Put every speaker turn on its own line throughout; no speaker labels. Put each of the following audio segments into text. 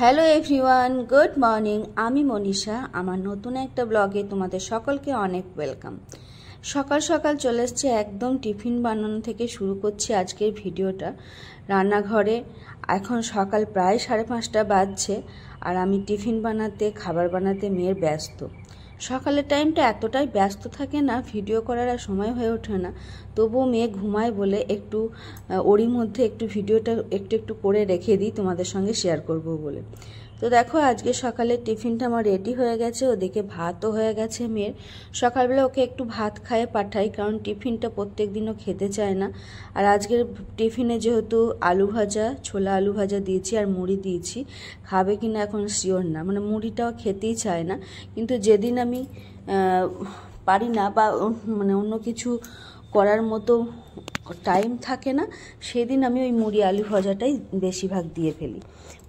Hello everyone, good morning. আমি মনীষা। আমার নতুন একটা ব্লগে তোমাদের সকলকে অনেক ওয়েলকাম। সকাল সকাল চলে এসছে, একদম টিফিন বানানো থেকে শুরু করছি আজকের ভিডিওটা। রান্নাঘরে এখন সকাল প্রায় 5:30 বাজছে, আর আমি টিফিন বানাতে, খাবার বানাতে মেয়ের ব্যস্ত। সকালের টাইমটা এতটাই ব্যস্ত থাকে না, ভিডিও করার আর সময় হয়ে ওঠে না। তবুও মেয়ে ঘুমায় বলে একটু ওরই মধ্যে একটু ভিডিওটা একটু করে রেখে দিই, তোমাদের সঙ্গে শেয়ার করব বলে। তো দেখো, আজকে সকালে টিফিনটা আমার রেডি হয়ে গেছে, ওদিকে ভাতও হয়ে গেছে মেয়ের। সকালবেলা ওকে একটু ভাত খাইয়ে পাঠাই, কারণ টিফিনটা প্রত্যেক দিনও খেতে চায় না। আর আজকের টিফিনে যেহেতু আলু ভাজা, ছোলা আলু ভাজা দিয়েছি আর মুড়ি দিয়েছি, খাবে কিনা এখন শিওর না, মানে মুড়িটাও খেতেই চায় না। কিন্তু যেদিন আমি পারি না বা মানে অন্য কিছু করার মতো টাইম থাকে না, সেদিন আমি ওই মুড়ি আলু ভাজাটাই বেশিরভাগ দিয়ে ফেলি।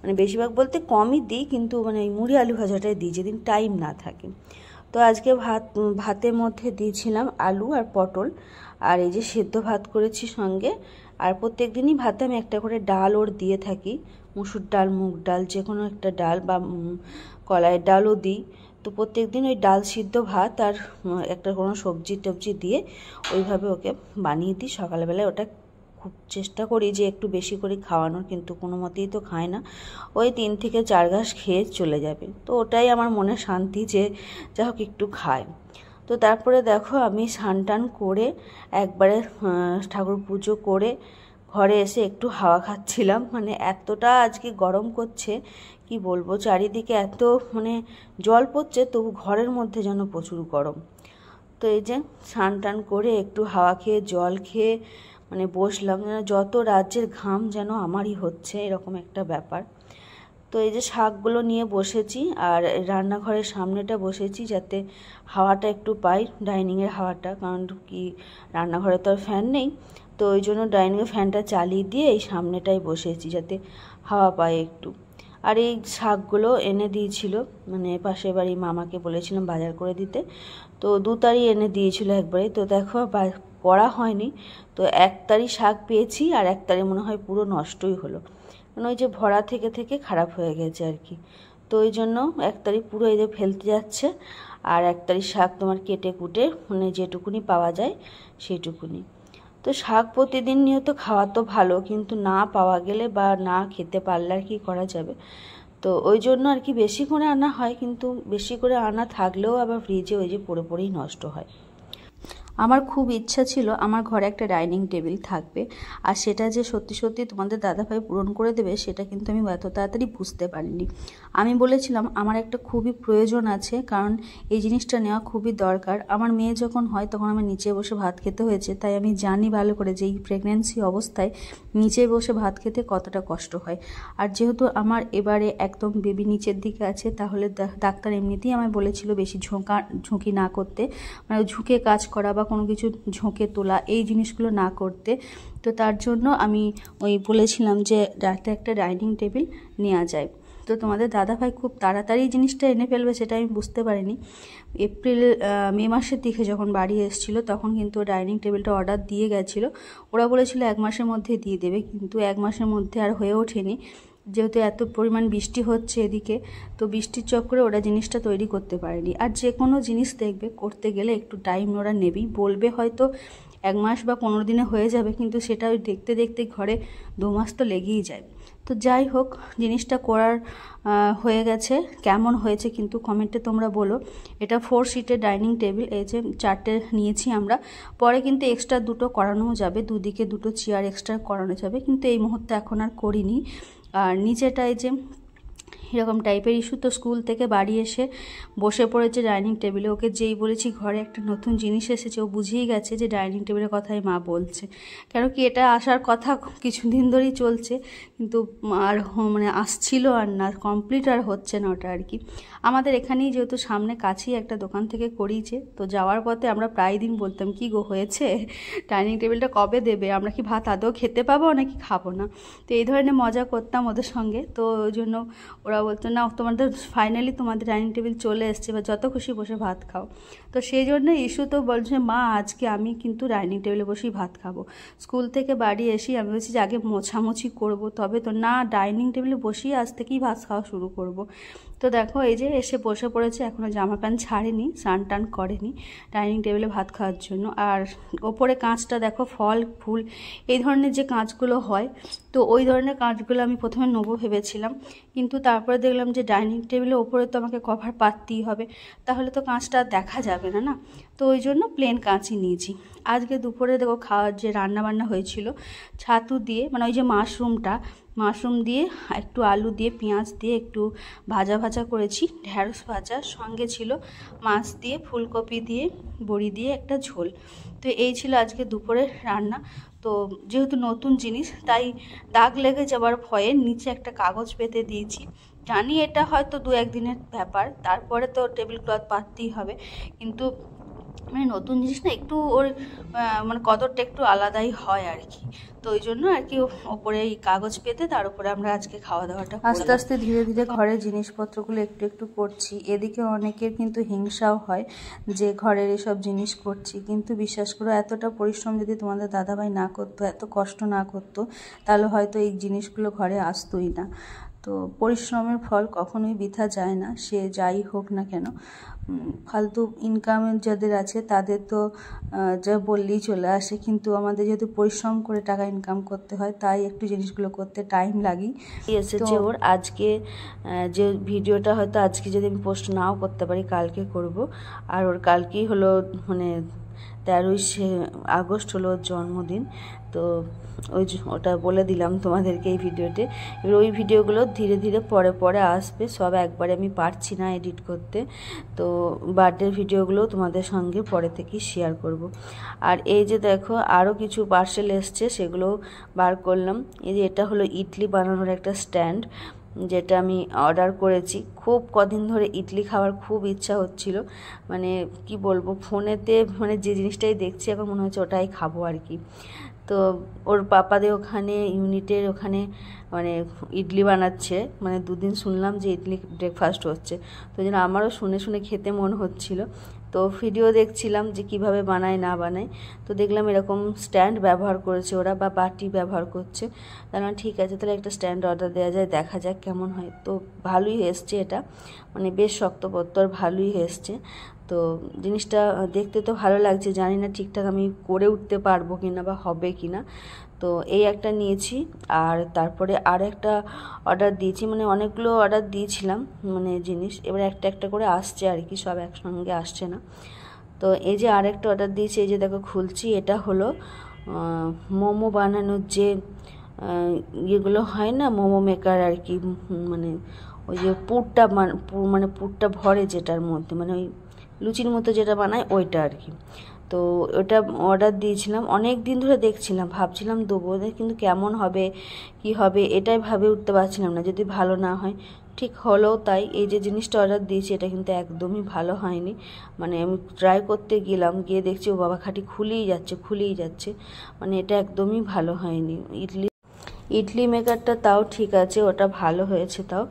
মানে বেশিরভাগ বলতে কমই দিই, কিন্তু মানে ওই মুড়ি আলু ভাজাটাই দিই যেদিন টাইম না থাকে। তো আজকে ভাতের মধ্যে দিয়েছিলাম আলু আর পটল, আর এই যে সেদ্ধ ভাত করেছি সঙ্গে। আর প্রত্যেক দিনই ভাতে আমি একটা করে ডাল ওর দিয়ে থাকি, মুসুর ডাল, মুগ ডাল, যে কোনো একটা ডাল, বা কলাইয়ের ডালও দিই। তো প্রত্যেক দিন ওই ডাল সিদ্ধ ভাত আর একটা কোনো সবজি টবজি দিয়ে ওইভাবে ওকে বানিয়ে দিই সকালবেলায়। ওটা খুব চেষ্টা করি যে একটু বেশি করে খাওয়ানোর, কিন্তু কোনো মতেই তো খায় না। ওই 3 থেকে 4 ঘাস খেয়ে চলে যাবে। তো ওটাই আমার মনে শান্তি যে যা হোক একটু খায়। তো তারপরে দেখো, আমি স্নান টান করে একবারে ঠাকুর পুজো করে ঘরে এসে একটু হাওয়া খাচ্ছিলাম। মানে এতটা আজকে গরম করছে, কি বলবো, চারিদিকে এত মানে জল পড়ছে, তবু ঘরের মধ্যে যেন প্রচুর গরম। তো এই যে স্নান টান করে একটু হাওয়া খেয়ে জল খেয়ে মানে বসলাম, যেন যত রাজ্যের ঘাম যেন আমারই হচ্ছে, এরকম একটা ব্যাপার। তো এই যে শাকগুলো নিয়ে বসেছি, আর রান্নাঘরের সামনেটা বসেছি যাতে হাওয়াটা একটু পাই, ডাইনিংয়ের হাওয়াটা, কারণ কি রান্নাঘরে তো আর ফ্যান নেই। তো ওই জন্য ডাইনিংয়ে ফ্যানটা চালিয়ে দিয়ে এই সামনেটাই বসেছি যাতে হাওয়া পাই একটু। আর এই শাকগুলো এনে দিয়েছিল, মানে পাশের বাড়ি মামাকে বলেছিলাম বাজার করে দিতে, তো 2 তারি এনে দিয়েছিল একবারে। তো দেখো করা হয়নি, তো 1 তারি শাক পেয়েছি, আর 1 তারি মনে হয় পুরো নষ্টই হলো, মানে ওই যে ভরা থেকে থেকে খারাপ হয়ে গেছে আর কি। তো ওই জন্য 1 তারি পুরো এই যে ফেলতে যাচ্ছে, আর 1 তারি শাক তোমার কেটে কুটে মানে যেটুকুনি পাওয়া যায় সেইটুকুনি। তো শাক প্রতিদিন নিয়ত খাওয়া তো ভালো, কিন্তু না পাওয়া গেলে বা না খেতে পারলে আর কি করা যাবে। তো ওই জন্য আর কি বেশি করে আনা হয়, কিন্তু বেশি করে আনা থাকলেও আবার ফ্রিজে ওই যে পড়ে পড়েই নষ্ট হয়। আমার খুব ইচ্ছা ছিল আমার ঘরে একটা ডাইনিং টেবিল থাকবে, আর সেটা যে সত্যি সত্যি তোমাদের দাদাভাই পূরণ করে দেবে সেটা কিন্তু আমি এত তাড়াতাড়ি বুঝতে পারিনি। আমি বলেছিলাম আমার একটা খুবই প্রয়োজন আছে, কারণ এই জিনিসটা নেওয়া খুবই দরকার। আমার মেয়ে যখন হয় তখন আমার নিচে বসে ভাত খেতে হয়েছে, তাই আমি জানি ভালো করে যে এই প্রেগন্যান্সি অবস্থায় নিচে বসে ভাত খেতে কতটা কষ্ট হয়। আর যেহেতু আমার এবারে একদম বেবি নিচের দিকে আছে, তাহলে ডাক্তার এমনিতেই আমায় বলেছিল বেশি ঝুঁকি না করতে, মানে ঝুঁকে কাজ করা বা কোনো কিছু ঝোঁকে তোলা, এই জিনিসগুলো না করতে। তো তার জন্য আমি ওই বলেছিলাম যে রাতে একটা ডাইনিং টেবিল নেওয়া যায়। তো তোমাদের দাদাভাই খুব তাড়াতাড়ি জিনিসটা এনে ফেলবে সেটা আমি বুঝতে পারিনি। মে মাসের দিকে যখন বাড়ি এসেছিলো তখন কিন্তু ডাইনিং টেবিলটা অর্ডার দিয়ে গেছিলো। ওরা বলেছিল 1 মাসের মধ্যে দিয়ে দেবে, কিন্তু 1 মাসের মধ্যে আর হয়ে ওঠেনি, যেহেতু এত পরিমাণ বৃষ্টি হচ্ছে এদিকে। তো বৃষ্টির চক্করে ওরা জিনিসটা তৈরি করতে পারেনি। আর যে কোনো জিনিস দেখবে করতে গেলে একটু টাইম ওরা নেবেই, বলবে হয়তো 1 মাস বা 15 দিনে হয়ে যাবে, কিন্তু সেটা ওই দেখতে দেখতে ঘরে 2 মাস তো লেগেই যায়। তো যাই হোক, জিনিসটা করার হয়ে গেছে। কেমন হয়েছে কিন্তু কমেন্টে তোমরা বলো। এটা 4 সিটের ডাইনিং টেবিল, এই যে 4টে নিয়েছি আমরা, পরে কিন্তু এক্সট্রা 2টো করানোও যাবে, দুদিকে 2টো চেয়ার এক্সট্রা করানো যাবে, কিন্তু এই মুহূর্তে এখন আর করিনি। আর নিচেটায় যে এরকম টাইপের ইস্যু, তো স্কুল থেকে বাড়ি এসে বসে পড়েছে ডাইনিং টেবিলে। ওকে যেই বলেছি ঘরে একটা নতুন জিনিস এসেছে, ও বুঝিয়েই গেছে যে ডাইনিং টেবিলের কথাই মা বলছে। কেন কি এটা আসার কথা কিছুদিন ধরেই চলছে, কিন্তু আর মানে আসছিল আর না, কমপ্লিট আর হচ্ছে না ওটা আর কি। আমাদের এখানেই যেহেতু সামনে কাছেই একটা দোকান থেকে করিয়েছে, তো যাওয়ার পথে আমরা প্রায় দিন বলতাম কি গো হয়েছে, ডাইনিং টেবিলটা কবে দেবে, আমরা কি ভাত আদৌ খেতে পাবো নাকি খাবো না। তো এই ধরনের মজা করতাম ওদের সঙ্গে। তো ওই জন্য ওরা বলতো না তোমাদের ফাইনালি তোমাদের ডাইনিং টেবিল চলে এসছে, বা যত খুশি বসে ভাত খাও। তো সেই জন্য ইস্যু তো বলছে মা আজকে আমি কিন্তু ডাইনিং টেবিলে বসেই ভাত খাবো। স্কুল থেকে বাড়ি এসেই আমি বলছি যে আগে মোছামুছি করবো, তবে তো না, ডাইনিং টেবিলে বসেই আজ থেকেই ভাত খাওয়া শুরু করব। তো দেখো এই যে এসে বসে পড়েছে, এখনও জামা প্যান্ট ছাড়েনি, স্নান টান করেনি, ডাইনিং টেবিলে ভাত খাওয়ার জন্য। আর ওপরে কাঁচটা দেখো ফল ফুল এই ধরনের যে কাঁচগুলো হয়, তো ওই ধরনের কাঁচগুলো আমি প্রথমে নেবো ভেবেছিলাম, কিন্তু তারপরে দেখলাম যে ডাইনিং টেবিলের ওপরে তো আমাকে কভার পাততেই হবে, তাহলে তো কাঁচটা দেখা যাবে না না, তো ওই জন্য প্লেন কাঁচই নিয়েছি। আজকে দুপুরে দেখো খাওয়ার যে রান্নাবান্না হয়েছিল ছাতু দিয়ে, মানে ওই যে মাশরুম দিয়ে একটু আলু দিয়ে পেঁয়াজ দিয়ে একটু ভাজা ভাজা করেছি, ঢ্যাঁড়স ভাজা, সঙ্গে ছিল মাছ দিয়ে ফুলকপি দিয়ে বড়ি দিয়ে একটা ঝোল। তো এই ছিল আজকে দুপুরের রান্না। তো যেহেতু নতুন জিনিস তাই দাগ লেগে যাওয়ার ভয়ে নিচে একটা কাগজ পেতে দিয়েছি। জানি এটা হয়তো 2-1 দিনের ব্যাপার, তারপরে তো টেবিল ক্লথ পাততেই হবে, কিন্তু মানে নতুন জিনিস না, একটু ওর মানে কদরটা একটু আলাদাই হয় আর কি। তো ওই জন্য আর কি ওপরে এই কাগজ পেতে তার উপরে আমরা আজকে খাওয়া দাওয়াটা আস্তে আস্তে ধীরে ধীরে ঘরের জিনিসপত্রগুলো একটু একটু করছি। এদিকে অনেকের কিন্তু হিংসাও হয় যে ঘরের এসব জিনিস করছি, কিন্তু বিশ্বাস করো এতটা পরিশ্রম যদি তোমাদের দাদাভাই না করতো, এত কষ্ট না করতো, তাহলে হয়তো এই জিনিসগুলো ঘরে আসতোই না। তো পরিশ্রমের ফল কখনোই বৃথা যায় না, সে যাই হোক না কেন। ফালতু ইনকামের যাদের আছে তাদের তো যা বললেই চলে আসে, কিন্তু আমাদের যেহেতু পরিশ্রম করে টাকা ইনকাম করতে হয়, তাই একটু জিনিসগুলো করতে টাইম লাগে। এসেছে ওর আজকে যে ভিডিওটা হয়তো আজকে যদি আমি পোস্ট নাও করতে পারি, কালকে করব। আর ওর কালকেই হলো মানে 13ই আগস্ট হলো ওর জন্মদিন। তো ওটা বলে দিলাম তোমাদেরকে এই ভিডিওতে। এবার ওই ভিডিওগুলো ধীরে ধীরে পরে পরে আসবে, সব একবারে আমি পারছি না এডিট করতে। তো বার্থডের ভিডিওগুলো তোমাদের সঙ্গে পরে থেকেই শেয়ার করব। আর এই যে দেখো আরও কিছু পার্সেল এসছে, সেগুলো বার করলাম। এই যে এটা হলো ইডলি বানানোর একটা স্ট্যান্ড, যেটা আমি অর্ডার করেছি। খুব কদিন ধরে ইডলি খাওয়ার খুব ইচ্ছা হচ্ছিল, মানে কি বলবো, ফোনেতে মানে যে জিনিসটাই দেখছি এখন মনে হচ্ছে ওটাই খাবো আর কি। তো ওর পাপাদের ওখানে ইউনিটের ওখানে মানে ইডলি বানাচ্ছে, মানে 2 দিন শুনলাম যে ইডলি ব্রেকফাস্ট হচ্ছে, তো যেন আমারও শুনে শুনে খেতে মন হচ্ছিল। তো ভিডিও দেখছিলাম যে কিভাবে বানায় না বানায়, তো দেখলাম এরকম স্ট্যান্ড ব্যবহার করেছে ওরা, বা বাটি ব্যবহার করছে। তাহলে ঠিক আছে, তাহলে একটা স্ট্যান্ড অর্ডার দেওয়া যায়, দেখা যাক কেমন হয়। তো ভালোই এসছে এটা, মানে বেশ শক্তপোক্ত আর ভালোই এসছে। তো জিনিসটা দেখতে তো ভালো লাগছে, জানি না ঠিকঠাক আমি করে উঠতে পারবো কিনা বা হবে কিনা। তো এই একটা নিয়েছি, আর তারপরে আর একটা অর্ডার দিয়েছি, মানে অনেকগুলো অর্ডার দিয়েছিলাম মানে জিনিস, এবার একটা একটা করে আসছে আর কি, সব একসঙ্গে আসছে না। তো এই যে আরেকটা অর্ডার দিয়েছি, এই যে দেখো খুলছি, এটা হলো মোমো বানানোর যে ইয়েগুলো হয় না, মোমো মেকার আর কি, মানে ওই যে পুরটা মানে পুরটা ভরে যেটার মধ্যে, মানে ওই লুচির মতো যেটা বানায় ওইটা আর কি। তো ওটা অর্ডার দিয়েছিলাম, অনেক দিন ধরে দেখছিলাম, ভাবছিলাম দেবো, কিন্তু কেমন হবে কি হবে এটাই ভাবে উঠতে পারছিলাম না, যদি ভালো না হয়। ঠিক হলো তাই। এই যে জিনিসটা অর্ডার দিয়েছি এটা কিন্তু একদমই ভালো হয়নি, মানে আমি ট্রাই করতে গেলাম, গিয়ে দেখছি ও বাবা খাটি খুলেই যাচ্ছে, মানে এটা একদমই ভালো হয়নি। ইডলি মেকারটা তাও ঠিক আছে, ওটা ভালো হয়েছে তাও,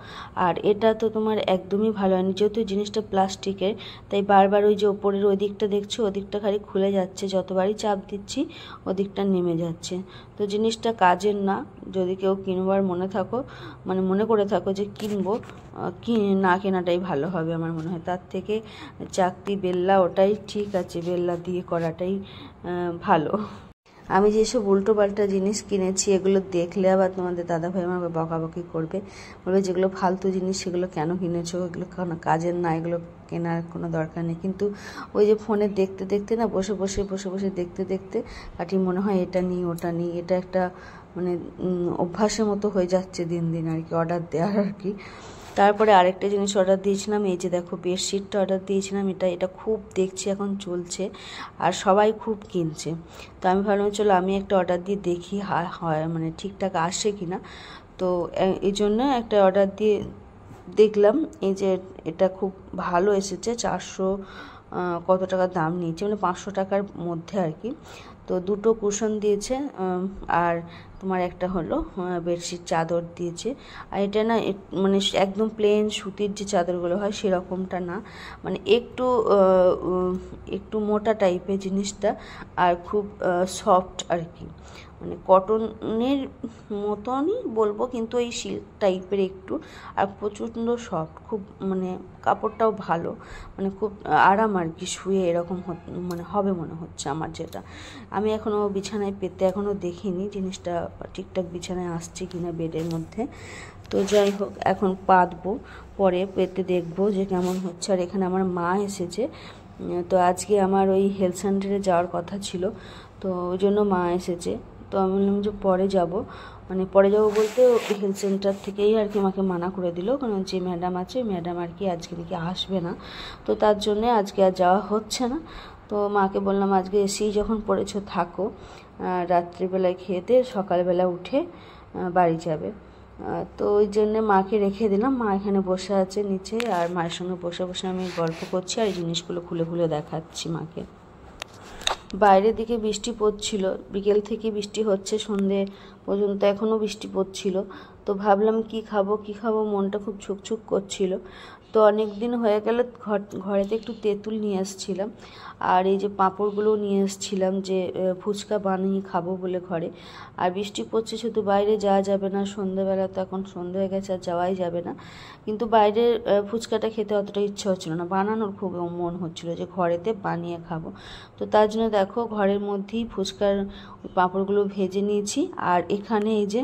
আর এটা তো তোমার একদমই ভালো হয়নি, যেহেতু জিনিসটা প্লাস্টিকের, তাই বারবার ওই যে ওপরের ওই দিকটা দেখছো, ওদিকটা খালি খুলে যাচ্ছে, যতবারই চাপ দিচ্ছি ওদিকটা নেমে যাচ্ছে। তো জিনিসটা কাজের না, যদি কেউ কিনবার মনে করে থাকো যে কিনবো, না কেনাটাই ভালো হবে আমার মনে হয়। তার থেকে চাকতি বেল্লা ওটাই ঠিক আছে, বেল্লা দিয়ে করাটাই ভালো। আমি যেসব উল্টো পাল্টা জিনিস কিনেছি এগুলো দেখলে আবার তোমাদের দাদাভাই আমাকে বকাবকি করবে, বলবে যেগুলো ফালতু জিনিস সেগুলো কেন কিনেছো, এগুলো কোনো কাজের না, এগুলো কেনার কোনো দরকার নেই। কিন্তু ওই যে ফোনে দেখতে দেখতে না, বসে বসে দেখতে দেখতে কাটি মনে হয় এটা নিই ওটা নিই, এটা একটা মানে অভ্যাসের মতো হয়ে যাচ্ছে দিন দিন আর কি, অর্ডার দেওয়ার আর কি। তারপরে আরেকটা জিনিস অর্ডার দিয়েছিলাম, এই যে দেখো বেডশিটটা অর্ডার দিয়েছিলাম, এটা খুব দেখছি এখন চলছে আর সবাই খুব কিনছে। তো আমি ভাবলাম চলো আমি একটা অর্ডার দিয়ে দেখি হয় মানে ঠিকঠাক আসে কিনা। তো এই জন্য একটা অর্ডার দিয়ে দেখলাম, এই যে এটা খুব ভালো এসেছে, 400 কত টাকা দাম নিয়েছে, মানে 500 টাকার মধ্যে আর কি। তো দুটো কুশন দিয়েছে, আর তোমার একটা হলো বেডশিট চাদর দিয়েছে। আর এটা না মানে একদম প্লেন সুতির যে চাদরগুলো হয় সেরকমটা না, মানে একটু মোটা টাইপের জিনিসটা, আর খুব সফট আর কি, মানে কটনের মতনই বলবো কিন্তু এই সিল্ক টাইপের একটু, আর প্রচণ্ড সফট, খুব মানে কাপড়টাও ভালো, মানে খুব আরাম আর কি, শুয়ে এরকম মানে হবে মনে হচ্ছে আমার। যেটা আমি এখনও বিছানায় পেতে এখনও দেখিনি জিনিসটা ঠিকঠাক বিছানায় আসছে কিনা বেডের মধ্যে। তো যাই হোক, এখন পাতবো, পরে পেতে দেখবো যে কেমন হচ্ছে। আর এখানে আমার মা এসেছে, তো আজকে আমার ওই হেলথ সেন্টারে যাওয়ার কথা ছিল, তো ওই জন্য মা এসেছে। তো আমি বললাম যে পরে যাব, মানে পরে যাব বলতে হেলথ সেন্টার থেকেই আর কি আমাকে মানা করে দিল, কারণ যে ম্যাডাম আছে ম্যাডাম আর কি আজকে নাকি আসবে না, তো তার জন্যে আজকে আর যাওয়া হচ্ছে না। তো মাকে বললাম আজকে এসেই যখন পড়েছো থাকো, রাত্রিবেলায় খেয়ে দিয়ে সকালবেলা উঠে বাড়ি যাবে। তো ওই জন্যে মাকে রেখে দিলাম, মা এখানে বসে আছে নিচে, আর মায়ের সঙ্গে বসে বসে আমি গল্প করছি আর এই জিনিসগুলো খুলে খুলে দেখাচ্ছি মাকে। বাইরের দিকে বৃষ্টি পড়ছিল, বিকেল থেকে বৃষ্টি হচ্ছে, সন্ধে পর্যন্ত এখনও বৃষ্টি পড়ছিল। তো ভাবলাম কি খাবো, মনটা খুব ছুকছুক করছিল। তো অনেক দিন হয়ে গেল ঘরেতে একটু তেঁতুল নিয়ে এসেছিলাম, আর এই যে পাঁপড়গুলো নিয়ে এসেছিলাম যে ফুচকা বানিয়ে খাবো বলে ঘরে। আর বৃষ্টি পড়ছে, শুধু বাইরে যাওয়া যাবে না, সন্ধ্যেবেলা তো এখন সন্ধ্যে হয়ে গেছে আর যাওয়াই যাবে না, কিন্তু বাইরের ফুচকাটা খেতে অতটা ইচ্ছা হচ্ছিল না, বানানোর খুব মন হচ্ছিল যে ঘরেতে বানিয়ে খাবো। তো তার জন্য দেখো ঘরের মধ্যেই ফুচকার পাঁপড়গুলো ভেজে নিয়েছি। আর এখানে এই যে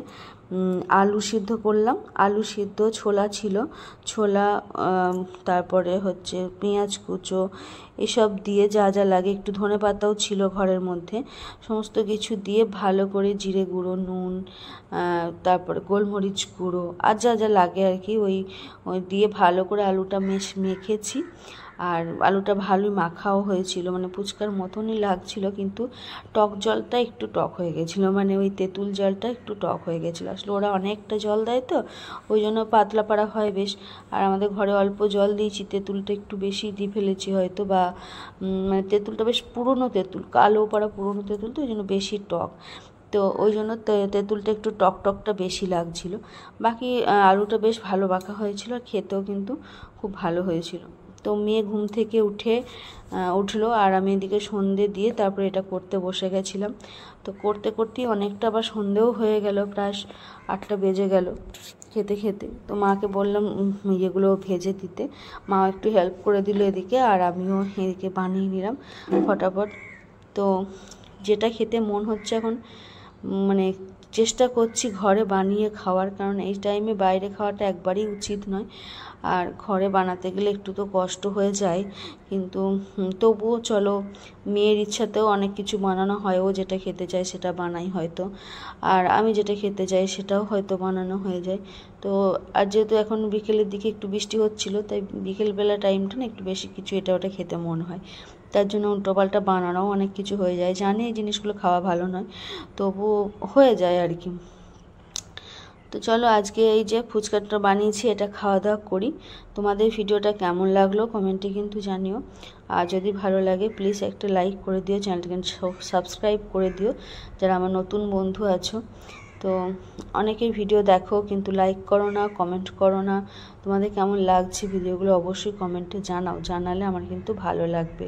আলু সিদ্ধ করলাম, আলু সিদ্ধ, ছোলা ছিল, ছোলা, তারপরে হচ্ছে পেঁয়াজ কুচো, এসব দিয়ে যা যা লাগে, একটু ধনেপাতাও ছিল ঘরের মধ্যে, সমস্ত কিছু দিয়ে ভালো করে জিরে গুঁড়ো, নুন, তারপরে গোলমরিচ গুঁড়ো আর যা যা লাগে আর কি, ওই দিয়ে ভালো করে আলুটা মেখেছি। আর আলুটা ভালোই মাখাও হয়েছিল, মানে ফুচকার মতনই লাগছিল, কিন্তু টক জলটা একটু টক হয়ে গেছিলো, মানে ওই তেঁতুল জলটা একটু টক হয়ে গেছিলো। আসলে ওরা অনেকটা জল দেয় তো ওই জন্য পাতলা পাড়া হয় বেশ, আর আমাদের ঘরে অল্প জল দিয়েছি, তেঁতুলটা একটু বেশি দিয়ে ফেলেছি হয়তো, বা মানে তেঁতুলটা বেশ পুরনো তেঁতুল, কালো পাড়া পুরনো তেঁতুল, তো ওই জন্য বেশি টক, তো ওই জন্য তেঁতুলটা একটু টকটা বেশি লাগছিল। বাকি আলুটা বেশ ভালো মাখা হয়েছিল, আর খেতেও কিন্তু খুব ভালো হয়েছিল। তো মেয়ে ঘুম থেকে উঠলো, আর আমি এদিকে সন্ধে দিয়ে তারপরে এটা করতে বসে গেছিলাম। তো করতে করতেই অনেকটা আবার সন্ধেও হয়ে গেল, প্রায় 8টা বেজে গেল খেতে খেতে। তো মাকে বললাম এগুলো ভেজে দিতে, মা একটু হেল্প করে দিল এদিকে, আর আমিও এদিকে বানিয়ে নিলাম ফটাফট। তো যেটা খেতে মন হচ্ছে এখন, মানে চেষ্টা করছি ঘরে বানিয়ে খাওয়ার, কারণ এই টাইমে বাইরে খাওয়াটা একবারই উচিত নয়, আর ঘরে বানাতে গেলে একটু তো কষ্ট হয়ে যায়, কিন্তু তবুও চলো, মেয়ের ইচ্ছাতেও অনেক কিছু বানানো হয়, ও যেটা খেতে চায় সেটা বানাই হয়তো, আর আমি যেটা খেতে চাই সেটাও হয়তো বানানো হয়ে যায়। তো আর যেহেতু এখন বিকেলের দিকে একটু বৃষ্টি হচ্ছিল, তাই বিকেলবেলা টাইমটা না একটু বেশি কিছু এটা ওটা খেতে মন হয়, তার জন্য উল্টোপাল্টা বানানোও অনেক কিছু হয়ে যায়। জানি এই জিনিসগুলো খাওয়া ভালো নয়, তবুও হয়ে যায় আর কি। তো চলো আজকে এই যে ফুচকাটা বানিয়েছি এটা খাওয়া দাওয়া করি। তোমাদের ভিডিওটা কেমন লাগলো কমেন্টে কিন্তু জানিও, আর যদি ভালো লাগে প্লিজ একটা লাইক করে দিও, চ্যানেলটাকে সাবস্ক্রাইব করে দিও যারা আমার নতুন বন্ধু আছো। তো অনেকেই ভিডিও দেখো কিন্তু লাইক করো না, কমেন্ট করো না, তোমাদের কেমন লাগছে ভিডিওগুলো অবশ্যই কমেন্টে জানাও, জানালে আমার কিন্তু ভালো লাগবে।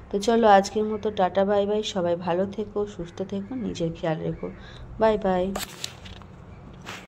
তো চলো আজকের মতো টাটা বাই বাই, সবাই ভালো থেকো, সুস্থ থেকো, নিজের খেয়াল রেখো, বাই বাই।